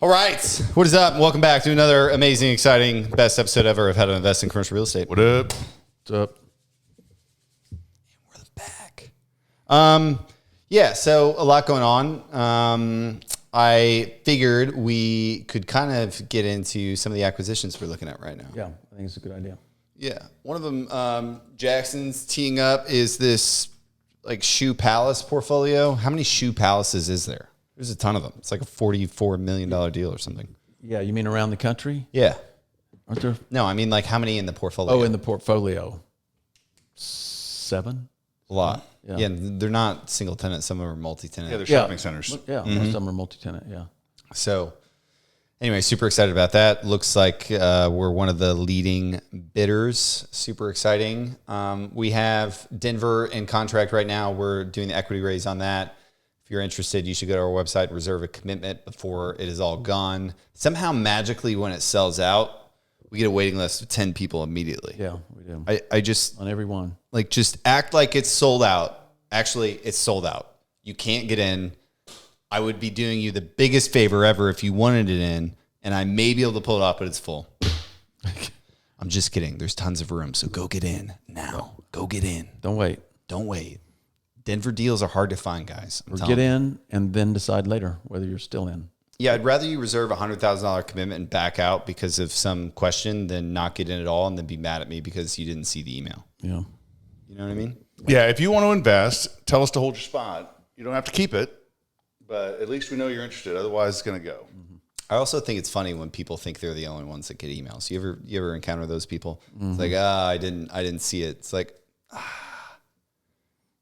All right. What is up? Welcome back to another amazing, exciting, best episode ever of How to Invest in Commercial Real Estate. What up? What's up? We're back. Yeah, so a lot going on. I figured we could kind of get into some of the acquisitions we're looking at right now. Yeah, I think it's a good idea. Yeah. One of them, Jackson's teeing up, is this like Shoe Palace portfolio. How many Shoe Palaces is there? There's a ton of them. It's like a $44 million deal or something. Yeah, you mean around the country? Yeah. Aren't there? No, I mean like how many in the portfolio? Oh, in the portfolio. 7? A lot. Yeah. Yeah, and they're not single tenant. Some of them are multi-tenant. Yeah, they're shopping centers. Yeah, most of them are multi-tenant, yeah. So anyway, super excited about that. Looks like we're one of the leading bidders. Super exciting. We have Denver in contract right now. We're doing the equity raise on that. If you're interested, you should go to our website, reserve a commitment before it is all gone. Somehow, magically, when it sells out, we get a waiting list of 10 people immediately. Yeah, we do. I just, on every one. like, just act like it's sold out. Actually, it's sold out. You can't get in. I would be doing you the biggest favor ever if you wanted it in, and I may be able to pull it off, but it's full. I'm just kidding. There's tons of room, so go get in now. Go get in. Don't wait. Don't wait. Denver deals are hard to find, guys. Or get in and then decide later whether you're still in. Yeah, I'd rather you reserve a $100,000 commitment and back out because of some question than not get in at all and then be mad at me because you didn't see the email. Yeah. You know what I mean? Yeah, if you want to invest, tell us to hold your spot. You don't have to keep it, but at least we know you're interested. Otherwise, it's going to go. Mm-hmm. I also think it's funny when people think they're the only ones that get emails. You ever encounter those people? Mm-hmm. It's like, I didn't see it. It's like,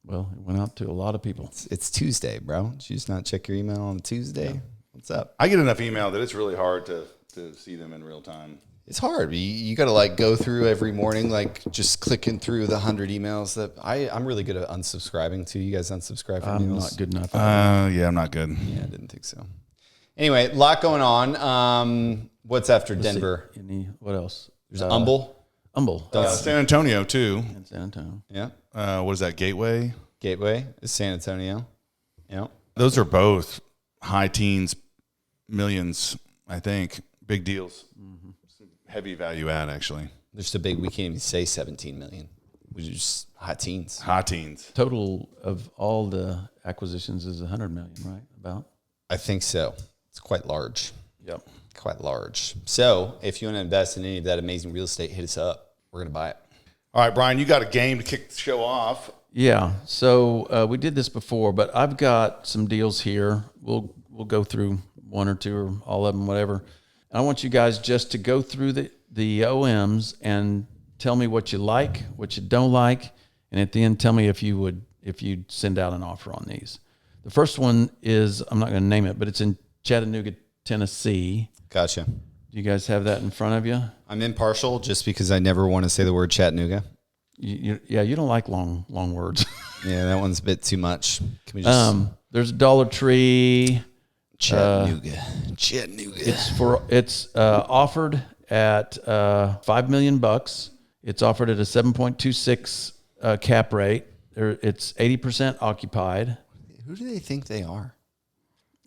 Well, it went out to a lot of people. It's Tuesday, bro. Did you just not check your email on Tuesday? Yeah. What's up? I get enough email that it's really hard to see them in real time. It's hard. You got to like go through every morning, like just clicking through the 100 emails that I'm really good at unsubscribing to. You guys unsubscribe from emails? I'm not good enough. Yeah, I'm not good. Yeah, I didn't think so. Anyway, a lot going on. What's after Denver? What else? There's Humble. San Antonio, too. And San Antonio. Yeah. What is that, Gateway? Gateway is San Antonio. Yeah. Those are both high teens, millions, I think. Big deals. Mm-hmm. Heavy value add, actually. They're so big we can't even say 17 million. Which is just high teens. High teens. Total of all the acquisitions is 100 million, right? About? I think so. It's quite large. Yep. Quite large. So if you want to invest in any of that amazing real estate, hit us up. We're going to buy it. All right, Brian, you got a game to kick the show off. Yeah. So we did this before, but I've got some deals here. We'll go through one or two or all of them, whatever. And I want you guys just to go through the OMs and tell me what you like, what you don't like, and at the end tell me if you'd send out an offer on these. The first one is, I'm not going to name it, but it's in Chattanooga, Tennessee. Gotcha. Do you guys have that in front of you? I'm impartial just because I never want to say the word Chattanooga. You don't like long words. Yeah, that one's a bit too much. Can we just there's a Dollar Tree. Chattanooga. It's offered at $5 million. It's offered at a 7.26 cap rate. It's 80% occupied. Who do they think they are?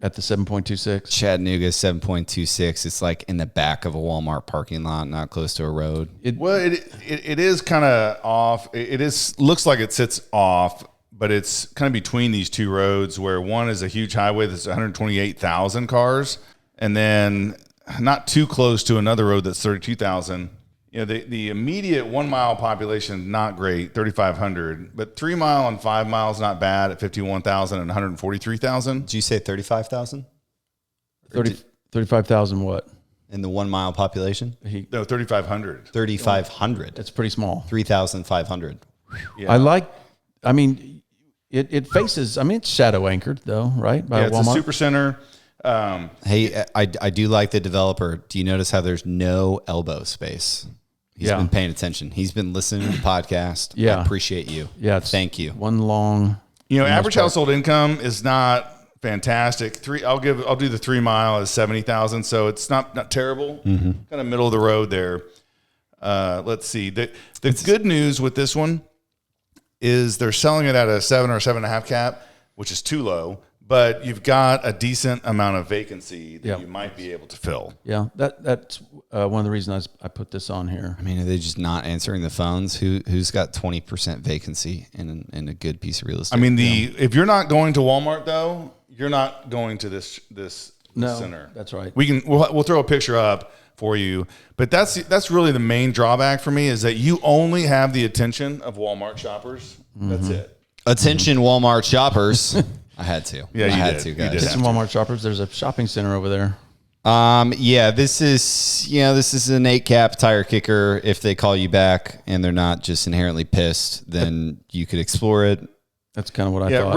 At the 7.26. Chattanooga 7.26. It's like in the back of a Walmart parking lot, not close to a road. It is kind of off. It looks like it sits off, but it's kind of between these two roads where one is a huge highway that's 128,000 cars, and then not too close to another road that's 32,000. You know, the immediate 1 mile population, not great, 3,500, but 3 mile and 5 miles, not bad at 51,000 and 143,000. Did you say 35,000? 35,000 what? In the 1 mile population? No, 3,500. 3,500. That's pretty small. 3,500. Yeah. It faces, it's shadow anchored though, right? By it's Walmart. a super center. Hey, I do like the developer. Do you notice how there's no elbow space? He's been paying attention. He's been listening to the podcast. Yeah. I appreciate you. Yeah. Thank you. One long. Average household income is not fantastic. I'll do the 3 mile is 70,000. So it's not terrible. Mm-hmm. Kind of middle of the road there. Let's see. The good news with this one is they're selling it at a 7 or 7.5 cap, which is too low. but you've got a decent amount of vacancy that Yep. you might be able to fill. Yeah, that's one of the reasons I put this on here. I mean, are they just not answering the phones? Who's got 20% vacancy in a good piece of real estate? I mean, if you're not going to Walmart though, you're not going to this center. That's right. We'll throw a picture up for you, but that's really the main drawback for me is that you only have the attention of Walmart shoppers. That's it. Attention, Walmart shoppers. I had to. Yeah, I you had did. to, You guys. did. Get some Walmart shoppers. There's a shopping center over there. Yeah, this is an 8 cap tire kicker. If they call you back and they're not just inherently pissed, then you could explore it. That's kind of what I thought.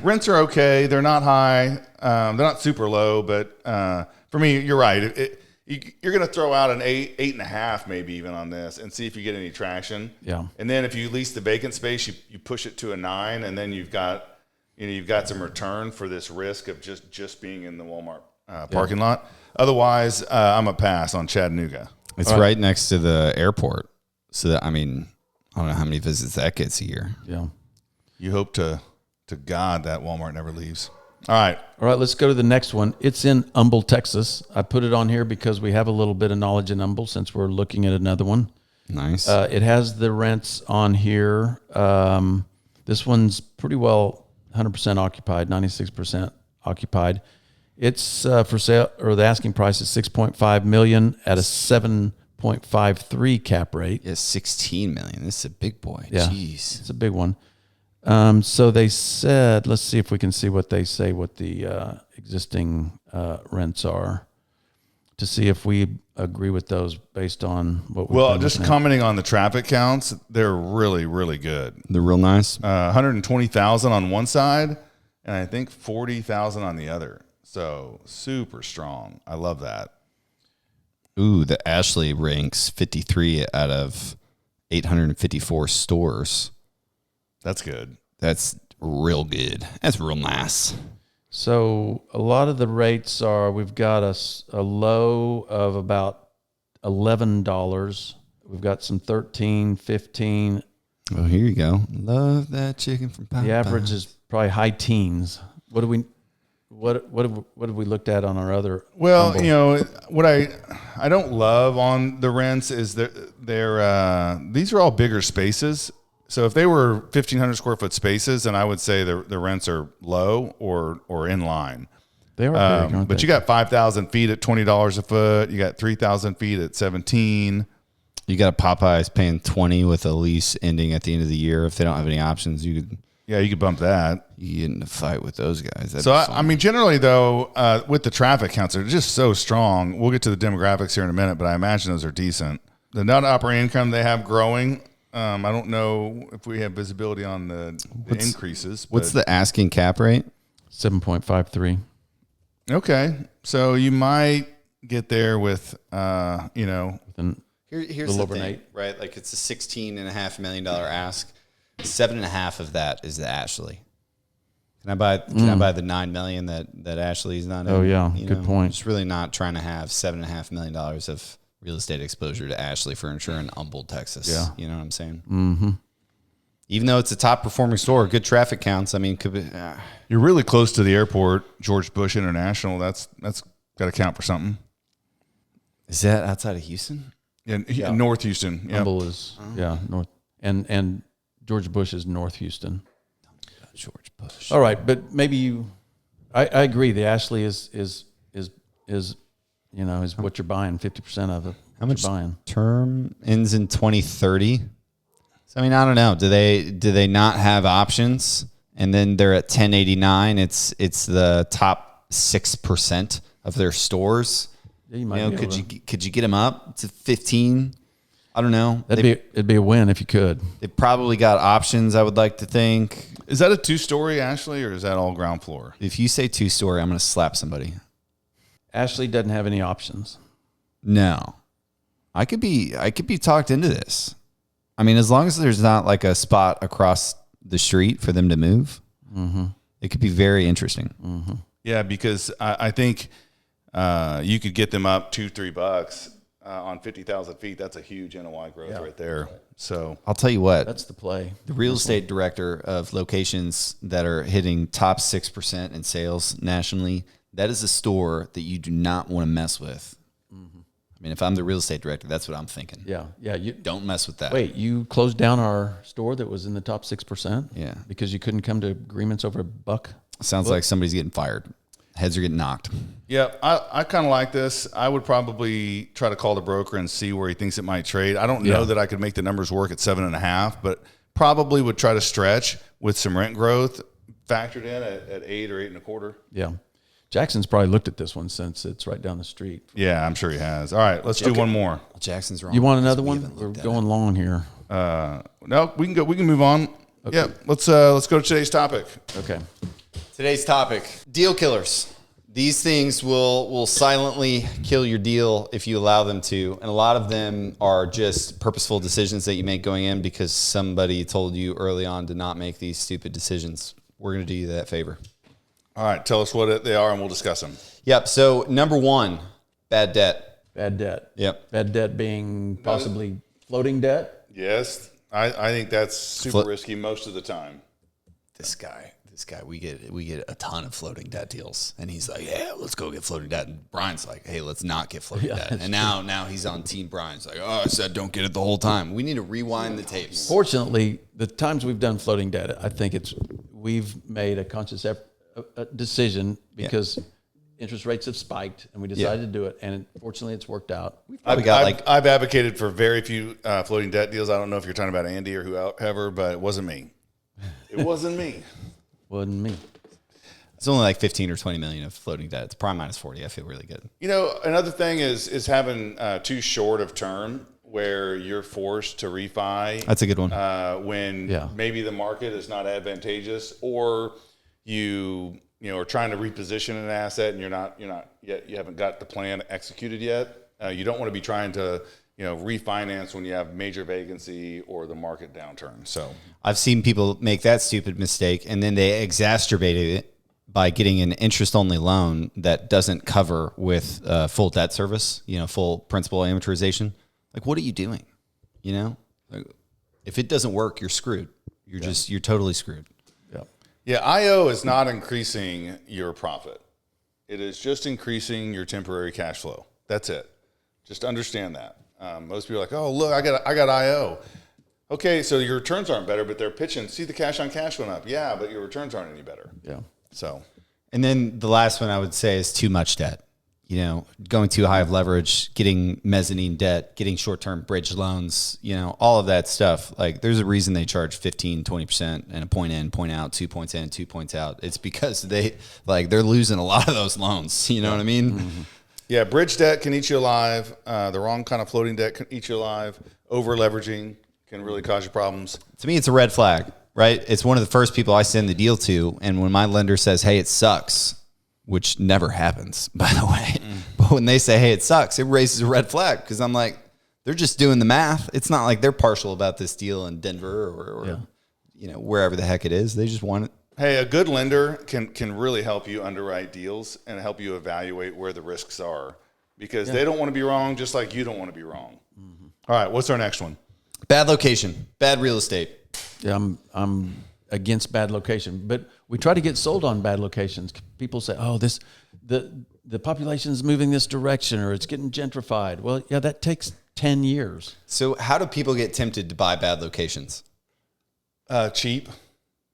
Rents are okay. They're not high. They're not super low, but for me, you're right. You're going to throw out an 8.5, maybe even on this, and see if you get any traction. Yeah. And then if you lease the vacant space, you push it to a 9, and then you've got some return for this risk of just being in the Walmart parking lot. Otherwise, I'm a pass on Chattanooga. It's right next to the airport, so that I don't know how many visits that gets a year. Yeah. You hope to God that Walmart never leaves. All right. Let's go to the next one. It's in Humble, Texas. I put it on here because we have a little bit of knowledge in Humble since we're looking at another one. Nice. It has the rents on here. This one's pretty well 100% occupied, 96% occupied. It's for sale, or the asking price is $6.5 million at a 7.53 cap rate. Yeah, 16 million. This is a big boy. Yeah. Jeez. It's a big one. So they said, let's see if we can see what they say, what the existing rents are, to see if we agree with those based on what we've Well, been just looking at. commenting on the traffic counts, they're really, really good. They're real nice. 120,000 on one side, and I think 40,000 on the other. So super strong. I love that. Ooh, the Ashley ranks 53 out of 854 stores. That's good. That's real good. That's real nice. So a lot of the rates are, we've got a low of about $11. We've got some 13, 15. Oh, here you go. Love that chicken from Popeyes. The average is probably high teens. What have we looked at on our other? Well, Humble? what I don't love on the rents is they're these are all bigger spaces. So if they were 1,500 square foot spaces, then I would say the rents are low or in line. They are big, aren't But they? you got 5,000 feet at $20 a foot. You got 3,000 feet at 17. You got a Popeyes paying 20 with a lease ending at the end of the year. If they don't have any options, you could bump that. You get in a fight with those guys. That'd So be fun. I mean, generally though, with the traffic counts, they're just so strong. We'll get to the demographics here in a minute, but I imagine those are decent. The net operating income they have growing. I don't know if we have visibility on the increases. What's the asking cap rate? 7.53. Okay, so you might get there with Then Here's little the over thing, 8. right? Like it's a $16.5 million ask. 7.5 of that is the Ashley. Can I buy the $9 million that Ashley's not in? Oh, yeah. You Good point. Just really not trying to have $7.5 million of real estate exposure to Ashley Furniture in Humble, Texas. Yeah. You know what I'm saying? Mm-hmm. Even though it's a top performing store, good traffic counts. I mean, could be. you're really close to the airport, George Bush International. That's got to count for something. Is that outside of Houston? In North Houston. Yep. Humble is north, and George Bush is North Houston. George Bush. All right, but maybe I agree. The Ashley is what you're buying. 50% of it. How much you're buying? term ends in 2030? So I mean, I don't know. Do they not have options? And then they're at 1089. It's the top 6% of their stores. Yeah, you might be able to. Could you get them up to 15? I don't know. It'd be a win if you could. They probably got options, I would like to think. Is that a 2-story, Ashley, or is that all ground floor? If you say 2-story, I'm going to slap somebody. Ashley doesn't have any options. No. I could be talked into this. I mean, as long as there's not like a spot across the street for them to move, it could be very interesting. Yeah, because I think you could get them up $2-3 on 50,000 feet, that's a huge NOI growth right there. So I'll tell you what, That's the play. the real estate director of locations that are hitting top 6% in sales nationally, that is a store that you do not want to mess with. I mean, if I'm the real estate director, that's what I'm thinking. Yeah. You Don't mess with that. wait. You closed down our store that was in the top 6%. Yeah. Because you couldn't come to agreements over $1. Sounds like somebody's getting fired. Heads are getting knocked. yeah, I kind of like this. I would probably try to call the broker and see where he thinks it might trade. I don't know that I could make the numbers work at 7.5, but probably would try to stretch with some rent growth factored in at 8 or 8.25. Yeah. Jackson's probably looked at this one since it's right down the street. Yeah, I'm sure he has. All right, let's do one more. Jackson's wrong. You want another We one? haven't We're looked at going long here. No, we can go. We can move on. Okay. Yeah, let's go to today's topic. Okay. Today's topic, deal killers. These things will silently kill your deal if you allow them to. And a lot of them are just purposeful decisions that you make going in because somebody told you early on to not make these stupid decisions. We're going to do you that favor. All right, tell us what they are and we'll discuss them. Yep. So number one, bad debt. Bad debt. Yep. Bad debt being possibly floating debt. Yes, I think that's super risky most of the time. This guy, we get a ton of floating debt deals, and he's like, "Yeah, let's go get floating debt." And Brian's like, "Hey, let's not get floating debt." And now he's on Team Brian's like, "Oh, I said don't get it the whole time." We need to rewind the tapes. Fortunately, the times we've done floating debt, I think we've made a conscious decision because interest rates have spiked, and we decided to do it. And fortunately, it's worked out. I've advocated for very few floating debt deals. I don't know if you're talking about Andy or whoever, but it wasn't me. It wasn't me. Wasn't me. It's only like 15 or 20 million of floating debt. It's prime minus 40. I feel really good. You know, another thing is having too short of term where you're forced to refi. That's a good one. When maybe the market is not advantageous, or you are trying to reposition an asset and you haven't got the plan executed yet. You don't want to be trying to refinance when you have major vacancy or the market downturn. So I've seen people make that stupid mistake, and then they exacerbated it by getting an interest-only loan that doesn't cover with full debt service, full principal amortization. Like, what are you doing? Like, if it doesn't work, you're screwed. You're totally screwed. Yeah, IO is not increasing your profit. It is just increasing your temporary cash flow. That's it. Just understand that. Most people are like, oh, look, I got IO. Okay, so your returns aren't better, but they're pitching. See, the cash on cash went up. Yeah, but your returns aren't any better. Yeah. So, and then the last one I would say is too much debt. Going too high of leverage, getting mezzanine debt, getting short-term bridge loans, all of that stuff. Like, there's a reason they charge 15, 20% and a point in, point out, 2 points in, 2 points out. It's because they're losing a lot of those loans. You know what I mean? Mm-hmm. Yeah, bridge debt can eat you alive. The wrong kind of floating debt can eat you alive. Over leveraging can really cause you problems. To me, it's a red flag, right? It's one of the first people I send the deal to. And when my lender says, hey, it sucks, which never happens, by the way. But when they say, hey, it sucks, it raises a red flag because I'm like, they're just doing the math. It's not like they're partial about this deal in Denver or wherever the heck it is. They just want it. Hey, a good lender can really help you underwrite deals and help you evaluate where the risks are because they don't want to be wrong just like you don't want to be wrong. Mm-hmm. All right, what's our next one? Bad location, bad real estate. Yeah, I'm against bad location, but we try to get sold on bad locations. People say, "Oh, the population is moving this direction, or it's getting gentrified." Well, yeah, that takes 10 years. So, how do people get tempted to buy bad locations? Cheap.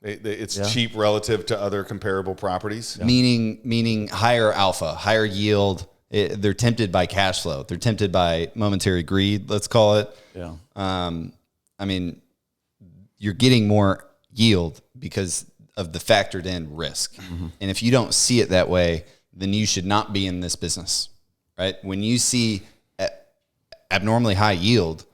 It's cheap relative to other comparable properties. Yeah. Meaning higher alpha, higher yield. They're tempted by cash flow. They're tempted by momentary greed. Let's call it. Yeah. I mean, you're getting more yield because of the factored in risk. Mm-hmm. And if you don't see it that way, then you should not be in this business, right? When you see abnormally high yield,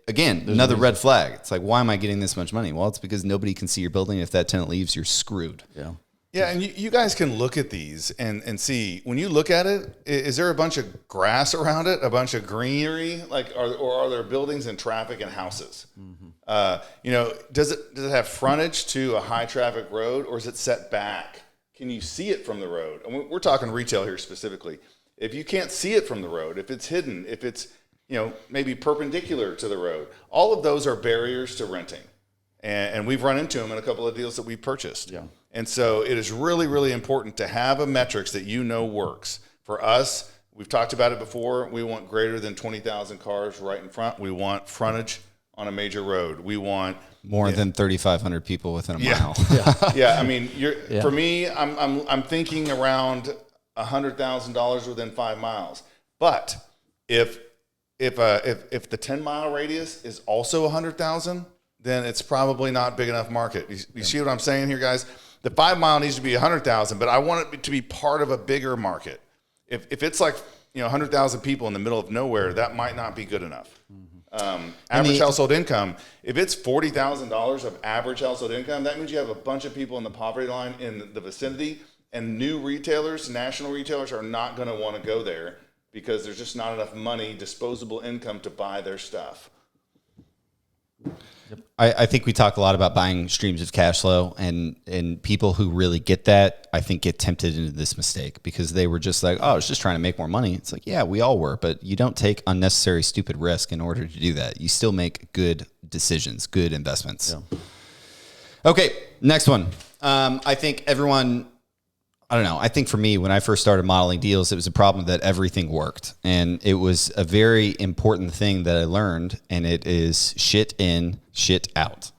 another red flag. It's like, why am I getting this much money? Well, it's because nobody can see your building. If that tenant leaves, you're screwed. Yeah. Yeah, and you guys can look at these and see, when you look at it, is there a bunch of grass around it, a bunch of greenery, or are there buildings and traffic and houses? Mm-hmm. Does it have frontage to a high traffic road, or is it set back? Can you see it from the road? And we're talking retail here specifically. If you can't see it from the road, if it's hidden, if it's maybe perpendicular to the road. All of those are barriers to renting. And we've run into them in a couple of deals that we've purchased. Yeah. And so it is really, really important to have a metrics that works. For us, we've talked about it before. We want greater than 20,000 cars right in front. We want frontage on a major road. We want more than 3,500 people within a mile. Yeah. I mean, for me, I'm thinking around $100,000 within 5 miles. But if the 10-mile radius is also 100,000, then it's probably not big enough market. You see what I'm saying here, guys? The 5 mile needs to be 100,000, but I want it to be part of a bigger market. If it's like 100,000 people in the middle of nowhere, that might not be good enough. Average household income, if it's $40,000 of average household income, that means you have a bunch of people in the poverty line in the vicinity, and new retailers, national retailers, are not going to want to go there because there's just not enough money, disposable income to buy their stuff. I think we talk a lot about buying streams of cash flow, and people who really get that, I think, get tempted into this mistake because they were just like, oh, I was just trying to make more money. It's like, yeah, we all were, but you don't take unnecessary, stupid risk in order to do that. You still make good decisions, good investments. Yeah. Okay, next one. I think everyone... I don't know. I think for me, when I first started modeling deals, it was a problem that everything worked. And it was a very important thing that I learned, and it is shit in, shit out.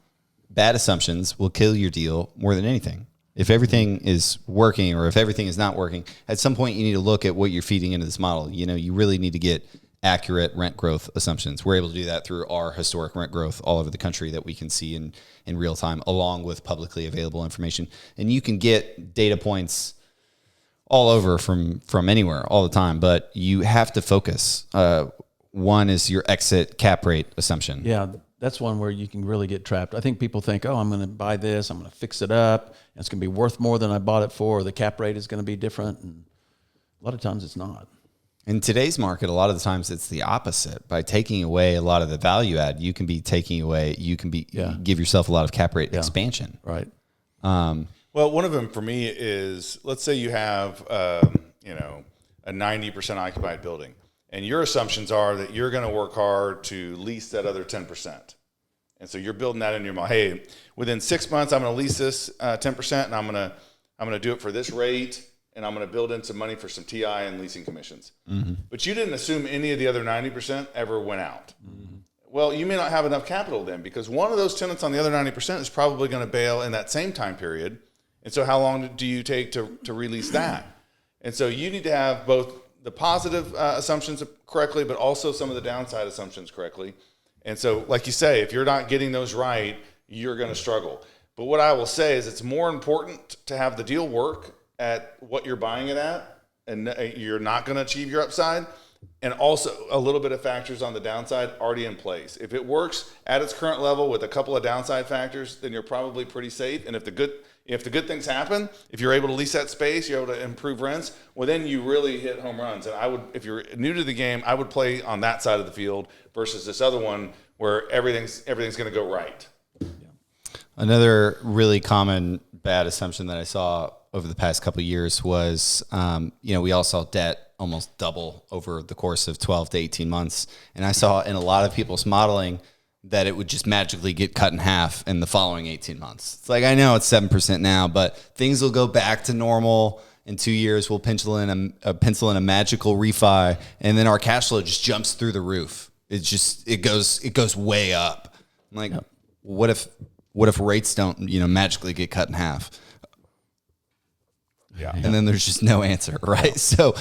Bad assumptions will kill your deal more than anything. If everything is working or if everything is not working, at some point you need to look at what you're feeding into this model. You really need to get accurate rent growth assumptions. We're able to do that through our historic rent growth all over the country that we can see in real time, along with publicly available information. And you can get data points all over from anywhere all the time, but you have to focus. One is your exit cap rate assumption. Yeah, that's one where you can really get trapped. I think people think, oh, I'm going to buy this, I'm going to fix it up, and it's going to be worth more than I bought it for, or the cap rate is going to be different, and a lot of times it's not. In today's market, a lot of the times it's the opposite. By taking away a lot of the value add, you can give yourself a lot of cap rate expansion. Right. Well, one of them for me is, let's say you have, a 90% occupied building, and your assumptions are that you're going to work hard to lease that other 10%. And so you're building that in your mind. Hey, within 6 months, I'm going to lease this 10%, and I'm going to do it for this rate, and I'm going to build in some money for some TI and leasing commissions. Mm-hmm. But you didn't assume any of the other 90% ever went out. Mm-hmm. Well, you may not have enough capital then, because one of those tenants on the other 90% is probably going to bail in that same time period. And so how long do you take to release that? And so you need to have both the positive assumptions correctly, but also some of the downside assumptions correctly. And so, like you say, if you're not getting those right, you're going to struggle. But what I will say is it's more important to have the deal work at what you're buying it at, and you're not going to achieve your upside, and also a little bit of factors on the downside already in place. If it works at its current level with a couple of downside factors, then you're probably pretty safe. And if the good things happen, if you're able to lease that space, you're able to improve rents, well, then you really hit home runs. And if you're new to the game, I would play on that side of the field versus this other one where everything's going to go right. Yeah. Another really common bad assumption that I saw over the past couple of years was, we all saw debt almost double over the course of 12 to 18 months. And I saw in a lot of people's modeling that it would just magically get cut in half in the following 18 months. It's like, I know it's 7% now, but things will go back to normal. In 2 years, we'll pencil in a magical refi, and then our cash flow just jumps through the roof. It goes way up. I'm like, what if rates don't, magically get cut in half? Yeah. And then there's just no answer, right? So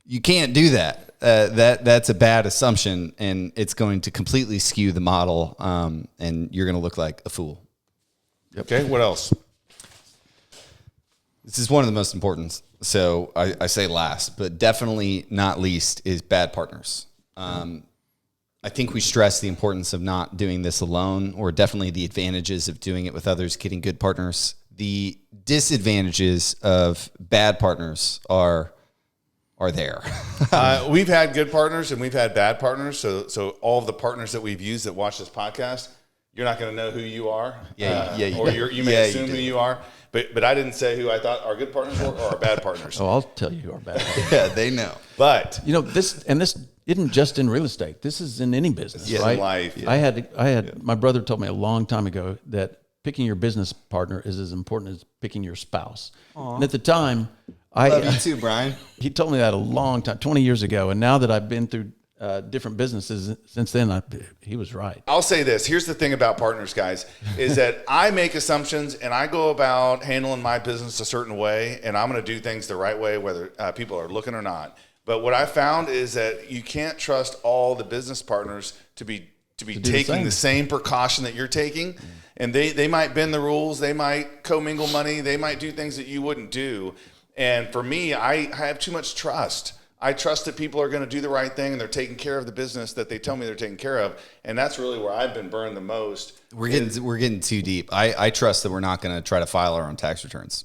you can't do that. That's a bad assumption, and it's going to completely skew the model, and you're going to look like a fool. Okay, what else? This is one of the most important, so I say last, but definitely not least is bad partners. I think we stress the importance of not doing this alone, or definitely the advantages of doing it with others, getting good partners. The disadvantages of bad partners are there. We've had good partners and we've had bad partners. So all of the partners that we've used that watch this podcast, you're not going to know who you are. Or you may assume who you are. But I didn't say who I thought our good partners were or our bad partners. Oh, I'll tell you who our bad partners. Yeah, they know. But this isn't just in real estate. This is in any business, right? In life. Yeah. I had my brother told me a long time ago that picking your business partner is as important as picking your spouse. Aww. And at the time, love you too, Brian. He told me that a long time, 20 years ago. And now that I've been through different businesses since then, he was right. I'll say this. Here's the thing about partners, guys, is that I make assumptions and I go about handling my business a certain way, and I'm going to do things the right way, whether people are looking or not. But what I found is that you can't trust all the business partners to be taking the same precaution that you're taking. And they might bend the rules. They might commingle money. They might do things that you wouldn't do. And for me, I have too much trust. I trust that people are going to do the right thing and they're taking care of the business that they tell me they're taking care of. And that's really where I've been burned the most. We're getting too deep. I trust that we're not going to try to file our own tax returns.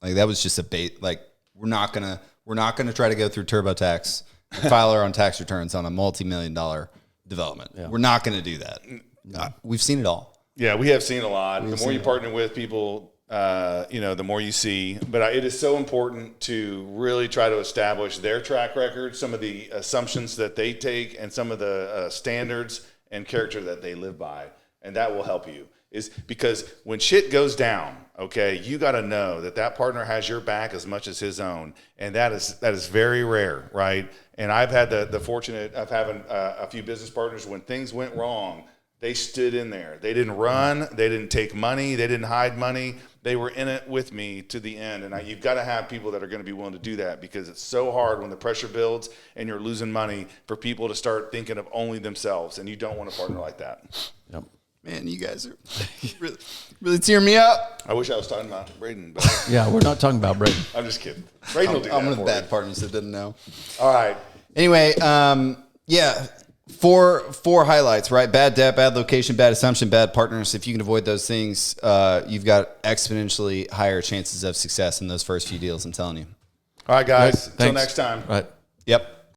Like that was just a bait. Like we're not going to try to go through TurboTax and file our own tax returns on a multi-million-dollar development. Yeah. We're not going to do that. We've seen it all. Yeah, we have seen a lot. The more you partner with people, the more you see. But it is so important to really try to establish their track record, some of the assumptions that they take, and some of the standards and character that they live by. And that will help you. Is because when shit goes down, okay, you got to know that partner has your back as much as his own. And that is very rare, right? And I've had the fortunate of having a few business partners when things went wrong. They stood in there. They didn't run. They didn't take money. They didn't hide money. They were in it with me to the end. And you've got to have people that are going to be willing to do that, because it's so hard when the pressure builds and you're losing money for people to start thinking of only themselves. And you don't want a partner like that. Yep. Man, you guys are really tearing me up. I wish I was talking about Braden. But yeah, we're not talking about Braden. I'm just kidding. Braden will do that. I'm one of the bad partners that didn't know. All right. Anyway, Four highlights, right? Bad debt, bad location, bad assumption, bad partners. If you can avoid those things, you've got exponentially higher chances of success in those first few deals, I'm telling you. All right, guys. Right. Until next time. Right. Yep.